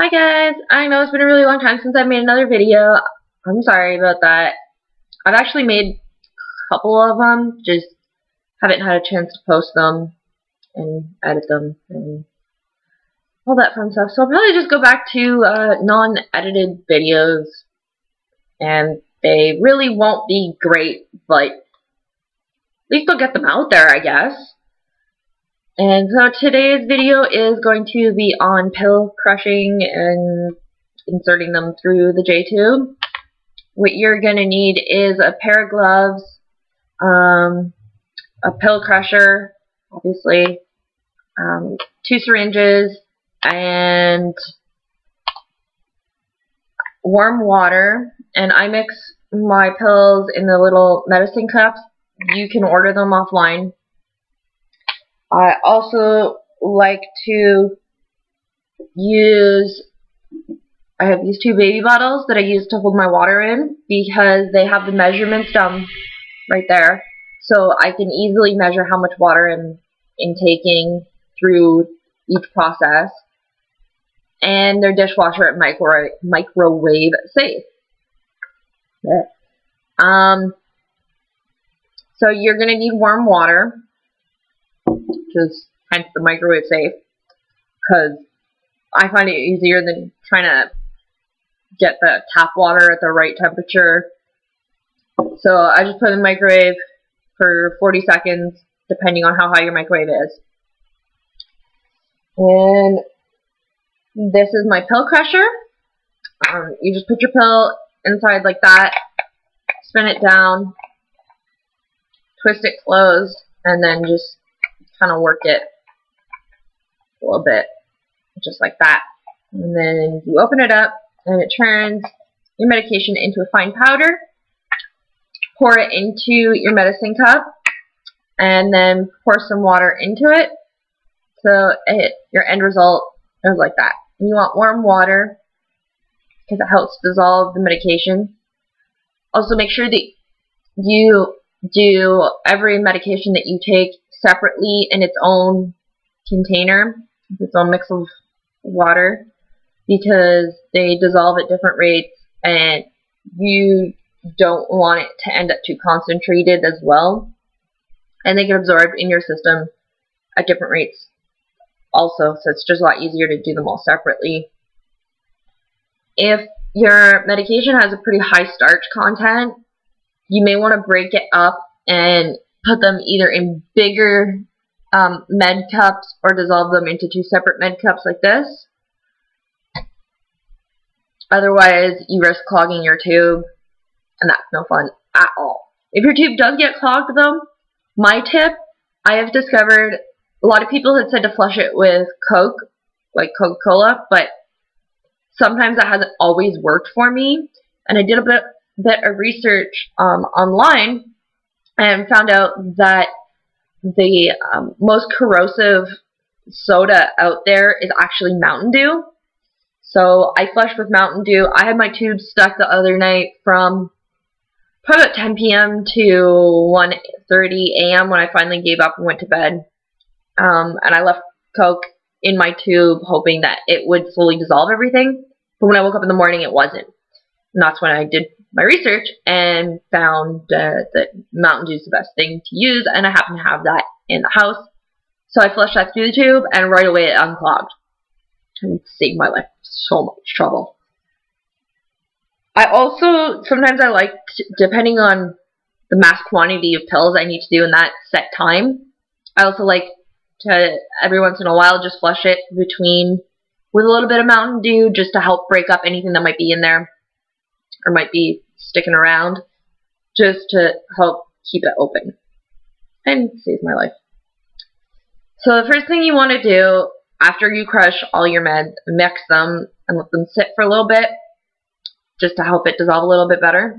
Hi guys, I know it's been a really long time since I've made another video. I'm sorry about that. I've actually made a couple of them, just haven't had a chance to post them and edit them and all that fun stuff. So I'll probably just go back to non-edited videos, and they really won't be great, but at least I'll get them out there, I guess. And so today's video is going to be on pill crushing and inserting them through the Jtube. What you're going to need is a pair of gloves, a pill crusher, obviously, 2 syringes, and warm water. And I mix my pills in the little medicine cups. You can order them offline. I also like to I have these 2 baby bottles that I use to hold my water in because they have the measurements down right there. So I can easily measure how much water I'm intaking through each process. And they're dishwasher and microwave safe. So you're going to need warm water, which is hence the microwave safe, because I find it easier than trying to get the tap water at the right temperature. So I just put it in the microwave for 40 seconds, depending on how high your microwave is. And this is my pill crusher. You just put your pill inside like that, spin it down, twist it closed, and then just kind of work it a little bit, just like that. And then you open it up, and it turns your medication into a fine powder. Pour it into your medicine cup, and then pour some water into it. So your end result is like that. And you want warm water because it helps dissolve the medication. Also, make sure that you do every medication that you take separately in its own container, its own mix of water, because they dissolve at different rates, and you don't want it to end up too concentrated as well, and they get absorbed in your system at different rates also, so it's just a lot easier to do them all separately. If your medication has a pretty high starch content, you may want to break it up and put them either in bigger med cups or dissolve them into 2 separate med cups like this. Otherwise, you risk clogging your tube, and that's no fun at all. If your tube does get clogged, though, my tip, I have discovered a lot of people had said to flush it with Coke, like Coca-Cola, but sometimes that hasn't always worked for me. And I did a bit of research online and found out that the most corrosive soda out there is actually Mountain Dew. So I flushed with Mountain Dew. I had my tube stuck the other night from probably about 10 p.m. to 1:30 a.m. when I finally gave up and went to bed. And I left Coke in my tube hoping that it would slowly dissolve everything. But when I woke up in the morning, it wasn't. And that's when I did my research and found that Mountain Dew is the best thing to use, and I happen to have that in the house. So I flushed that through the tube, and right away it unclogged. And saved my life so much trouble. I also, sometimes I like, depending on the mass quantity of pills I need to do in that set time, I also like to, every once in a while, just flush it with a little bit of Mountain Dew just to help break up anything that might be in there or might be sticking around, just to help keep it open. And saves my life. So the first thing you want to do after you crush all your meds, mix them and let them sit for a little bit just to help it dissolve a little bit better.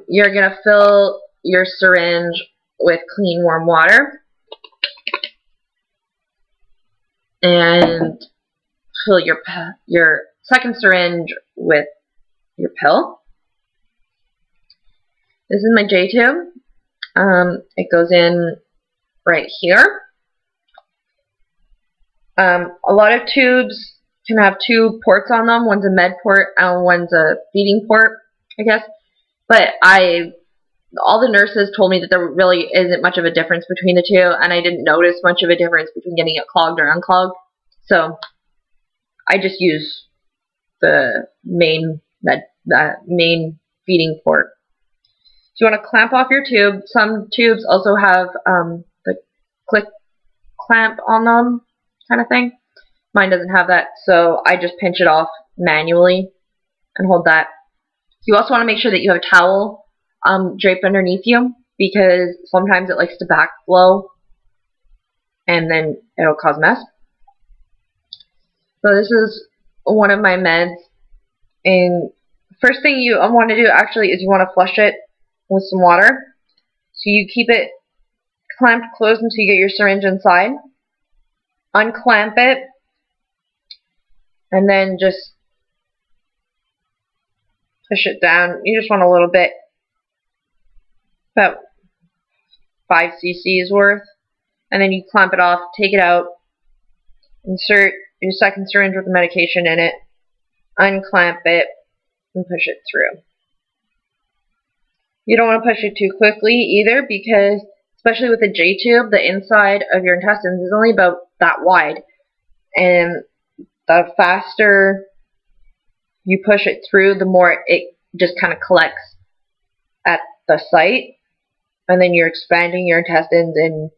You're going to fill your syringe with clean warm water and fill your second syringe with your pill. This is my Jtube. It goes in right here. A lot of tubes can have two ports on them. One's a med port and one's a feeding port, I guess. But all the nurses told me that there really isn't much of a difference between the two, and I didn't notice much of a difference between getting it clogged or unclogged. So I just use the main feeding port. So you want to clamp off your tube. Some tubes also have the click clamp on them kind of thing. Mine doesn't have that, so I just pinch it off manually and hold that. You also want to make sure that you have a towel draped underneath you, because sometimes it likes to backflow and then it'll cause mess. So this is one of my meds, and first thing you want to do actually is you want to flush it with some water. So you keep it clamped closed until you get your syringe inside. Unclamp it, and then just push it down. You just want a little bit, about 5 cc's worth, and then you clamp it off, take it out, insert your second syringe with the medication in it, unclamp it, and push it through. You don't want to push it too quickly either, because especially with a Jtube, the inside of your intestines is only about that wide, and the faster you push it through, the more it just kind of collects at the site, and then you're expanding your intestines and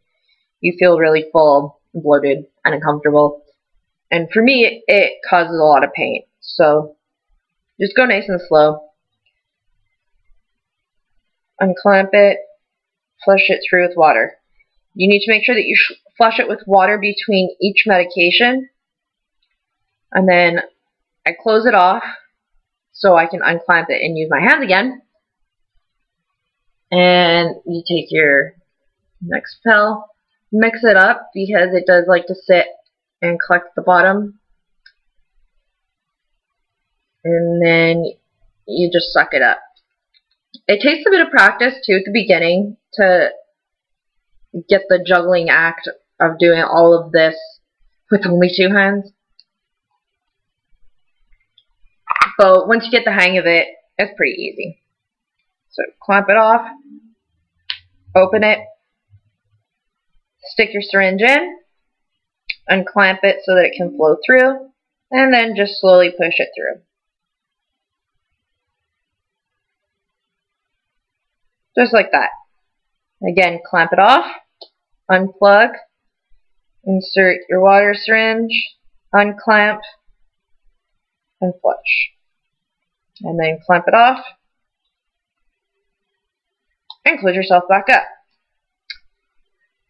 you feel really full, bloated, and uncomfortable. And for me, it causes a lot of pain. So just go nice and slow. Unclamp it, flush it through with water. You need to make sure that you flush it with water between each medication. And then I close it off so I can unclamp it and use my hands again. And you take your next pill, mix it up, because it does like to sit and collect at the bottom. And then you just suck it up. It takes a bit of practice too at the beginning to get the juggling act of doing all of this with only 2 hands. But once you get the hang of it, it's pretty easy. So clamp it off, open it, stick your syringe in, unclamp it so that it can flow through, and then just slowly push it through. Just like that. Again, clamp it off, unplug, insert your water syringe, unclamp, and flush. And then clamp it off, and close yourself back up.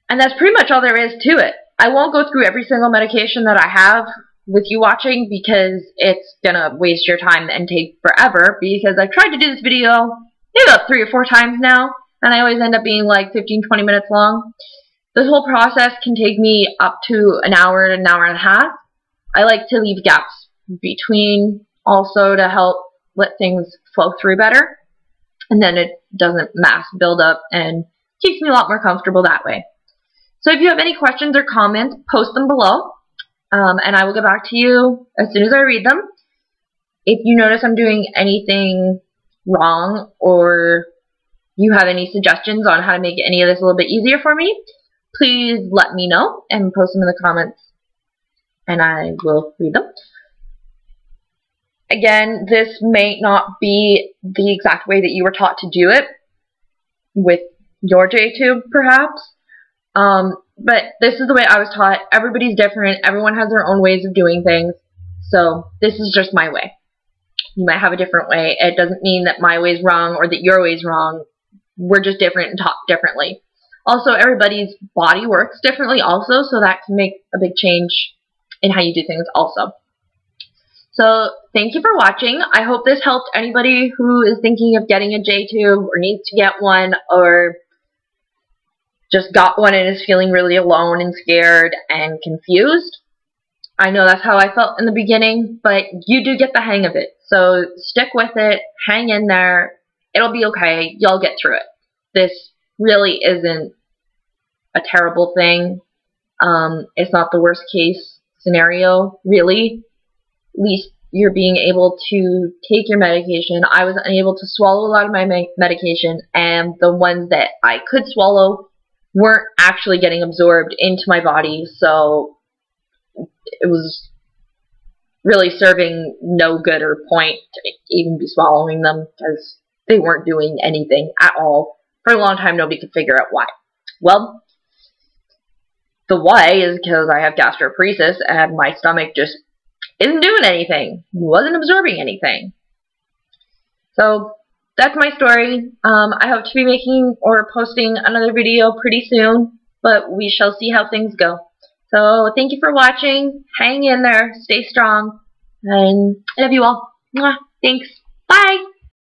And that's pretty much all there is to it. I won't go through every single medication that I have with you watching, because it's gonna waste your time and take forever, because I've tried to do this video maybe about 3 or 4 times now, and I always end up being like 15-20 minutes long. This whole process can take me up to an hour and a half. I like to leave gaps between also to help let things flow through better, and then it doesn't mass build up and keeps me a lot more comfortable that way. So if you have any questions or comments, post them below, and I will get back to you as soon as I read them. If you notice I'm doing anything wrong, or you have any suggestions on how to make any of this a little bit easier for me, please let me know and post them in the comments, and I will read them. Again, this may not be the exact way that you were taught to do it with your Jtube, perhaps, but this is the way I was taught. Everybody's different. Everyone has their own ways of doing things, so this is just my way. You might have a different way. It doesn't mean that my way is wrong or that your way is wrong. We're just different and taught differently. Also, everybody's body works differently also, so that can make a big change in how you do things also. So, thank you for watching. I hope this helped anybody who is thinking of getting a Jtube or needs to get one, or just got one and is feeling really alone and scared and confused. I know that's how I felt in the beginning, but you do get the hang of it. So stick with it, hang in there, it'll be okay, you'll get through it. This really isn't a terrible thing. It's not the worst case scenario, really. least you're being able to take your medication. I was unable to swallow a lot of my medication, and the ones that I could swallow weren't actually getting absorbed into my body, so it was really serving no good or point to even be swallowing them, because they weren't doing anything at all. For a long time, nobody could figure out why. Well, the why is because I have gastroparesis, and my stomach just isn't doing anything. Wasn't absorbing anything. So that's my story. I hope to be making or posting another video pretty soon, but we shall see how things go. So thank you for watching. Hang in there. Stay strong. And I love you all. Mwah. Thanks. Bye.